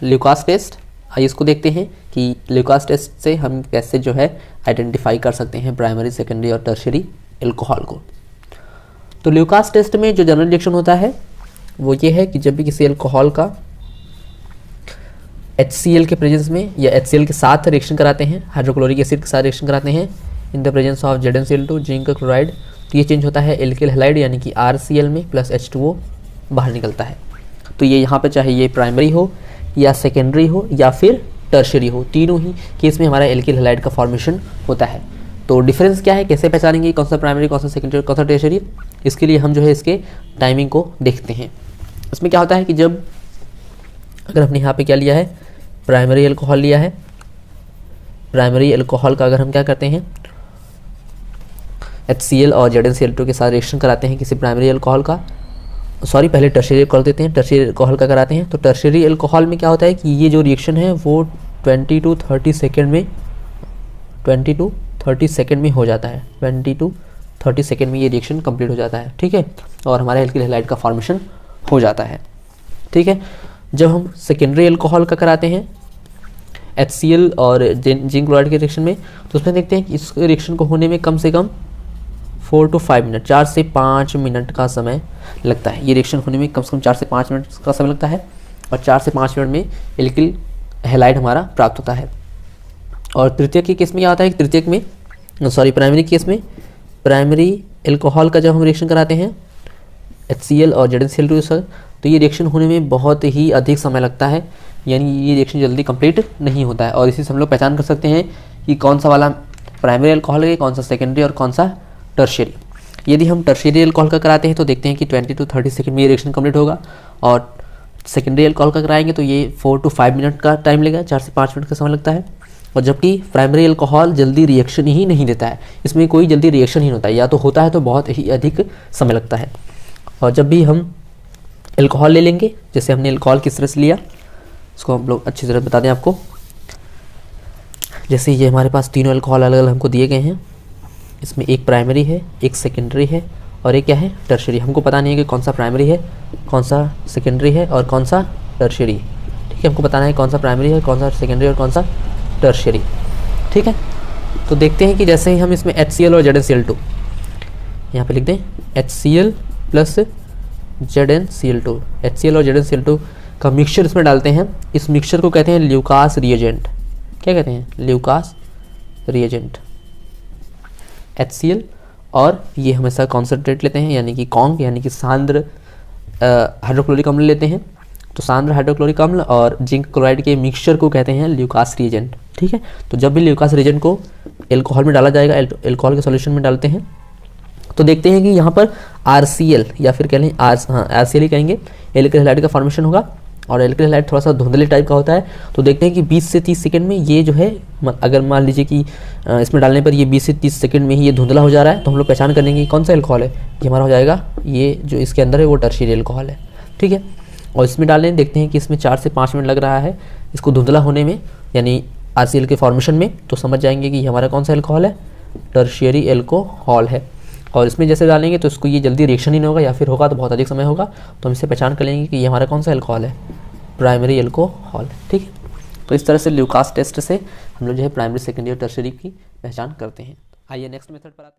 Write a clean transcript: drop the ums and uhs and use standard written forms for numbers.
Lucas test, आइए इसको देखते हैं कि ल्यूकास टेस्ट से हम कैसे जो है आइडेंटिफाई कर सकते हैं प्राइमरी, सेकेंडरी और टर्शियरी एल्कोहल को। तो ल्यूकास टेस्ट में जो जनरल रिएक्शन होता है वो ये है कि जब भी किसी एल्कोहल का HCl के प्रेजेंस में या HCl के साथ रिएक्शन कराते हैं, हाइड्रोक्लोरिक एसिड के साथ रिएक्शन कराते हैं in the presence of ZnCl2 zinc chloride, तो ये चेंज होता है एल्किल हैलाइड यानी कि RCl में प्लस H2O बाहर निकलता है। तो ये यहाँ पर चाहे ये प्राइमरी हो या सेकेंडरी हो या फिर टर्शियरी हो, तीनों ही केस में हमारा एल्किल हैलाइड का फॉर्मेशन होता है। तो डिफरेंस क्या है, कैसे पहचानेंगे कौन सा प्राइमरी, कौन सा सेकेंडरी, कौन सा टर्शियरी, इसके लिए हम जो है इसके टाइमिंग को देखते हैं। इसमें क्या होता है कि जब अगर हमने यहाँ पे क्या लिया है, प्राइमरी एल्कोहल लिया है, प्राइमरी एल्कोहल का अगर हम क्या करते हैं HCl और ZnCl2 के साथ रिएक्शन कराते हैं किसी प्राइमरी एल्कोहल का, सॉरी पहले टर्शियरी कर देते हैं, टर्शियरी एल्कोहल का कराते हैं। तो टर्शियरी एल्कोहल में क्या होता है कि ये जो रिएक्शन है वो 20 to 30 सेकेंड में, 20 to 30 सेकेंड में हो जाता है, 20 to 30 सेकेंड में ये रिएक्शन कंप्लीट हो जाता है, ठीक है, और हमारे एल्किल हैलाइड का फॉर्मेशन हो जाता है, ठीक है। जब हम सेकेंडरी एल्कोहल का कराते हैं HCl और जिंक क्लोराइड के रिएक्शन में, तो उसमें देखते हैं कि इस रिएक्शन को होने में कम से कम 4 to 5 मिनट, 4 से 5 मिनट का समय लगता है। ये रिएक्शन होने में कम से कम 4 से 5 मिनट का समय लगता है और 4 से 5 मिनट में एल्किल हैलाइड हमारा प्राप्त होता है। और तृतीयक के केस में क्या होता है कि तृतीयक में, सॉरी प्राइमरी केस में, प्राइमरी एल्कोहल का जब हम रिएक्शन कराते हैं HCl और ZnCl2 से, तो ये रिएक्शन होने में बहुत ही अधिक समय लगता है, यानी ये रिएक्शन जल्दी कंप्लीट नहीं होता है। और इसी से हम लोग पहचान कर सकते हैं कि कौन सा वाला प्राइमरी एल्कोहल है, कौन सा सेकेंडरी और कौन सा टर्शियरी। यदि हम टर्शियरी एल्कोहल का कराते हैं तो देखते हैं कि 20 to 30 सेकेंड में ये रिएक्शन कंप्लीट होगा, और सेकेंडरी एल्कोहल का कराएंगे तो ये 4 to 5 मिनट का टाइम लेगा, 4 से 5 मिनट का समय लगता है। और जबकि प्राइमरी एल्कोहल जल्दी रिएक्शन ही नहीं देता है, इसमें कोई जल्दी रिएक्शन ही नहीं होता है, या तो होता है तो बहुत ही अधिक समय लगता है। और जब भी हम एल्कोहल ले लेंगे, जैसे हमने एल्कोहल किस तरह से लिया इसको हम लोग अच्छी तरह बता दें आपको। जैसे ये हमारे पास तीनों एल्कोहल अलग अलग हमको दिए गए हैं, इसमें एक प्राइमरी है, एक सेकेंडरी है और एक क्या है, टर्शियरी। हमको पता नहीं है कि कौन सा प्राइमरी है, कौन सा सेकेंडरी है और कौन सा टर्शियरी, ठीक है। हमको बताना है कौन सा प्राइमरी है, कौन सा सेकेंडरी और कौन सा टर्शियरी, ठीक है। तो देखते हैं कि जैसे ही हम इसमें HCl और ZnCl2 यहाँ पे लिख दें, HCl प्लस ZnCl2, HCl और ZnCl2 का मिक्सचर इसमें डालते हैं। इस मिक्सचर को कहते हैं ल्यूकास रिएजेंट। क्या कहते हैं, ल्यूकास रिएजेंट। HCl और ये हमेशा कॉन्सेंट्रेट लेते हैं, यानी कि कॉन्ग यानी कि सांद्र हाइड्रोक्लोरिक अम्ल लेते हैं। तो सांद्र हाइड्रोक्लोरिक अम्ल और जिंक क्लोराइड के मिक्सचर को कहते हैं ल्यूकास रिएजेंट, ठीक है। तो जब भी ल्यूकास रिएजेंट को एल्कोहल में डाला जाएगा, एल्कोहल के सॉल्यूशन में डालते हैं, तो देखते हैं कि यहाँ पर RCl या फिर कह लें RCl ही कहेंगे, एल्किल हैलाइड का फॉर्मेशन होगा। और एल्किल हैलाइड थोड़ा सा धुंधले टाइप का होता है, तो देखते हैं कि 20 से 30 सेकंड में ये जो है, अगर मान लीजिए कि इसमें डालने पर ये 20 से 30 सेकंड में ही ये धुंधला हो जा रहा है, तो हम लोग पहचान करेंगे कि कौन सा एल्कोहल है। ये हमारा हो जाएगा, ये जो इसके अंदर है वो टर्शियरी एल्कोहल है, ठीक है। और इसमें डालने देखते हैं कि इसमें 4 से 5 मिनट लग रहा है इसको धुंधला होने में, यानी RCl के फॉर्मेशन में, तो समझ जाएंगे कि हमारा कौन सा एल्कोहल है, टर्शियरी एल्कोहल है। और इसमें जैसे डालेंगे तो इसको ये जल्दी रिएक्शन ही नहीं होगा, या फिर होगा तो बहुत अधिक समय होगा, तो हम इसे पहचान कर लेंगे कि ये हमारा कौन सा एल्कोहल है, प्राइमरी एल्कोहल, ठीक है। तो इस तरह से ल्यूकास टेस्ट से हम लोग जो है प्राइमरी, सेकेंडरी और टर्शियरी की पहचान करते हैं। आइए नेक्स्ट मेथड पर आते हैं।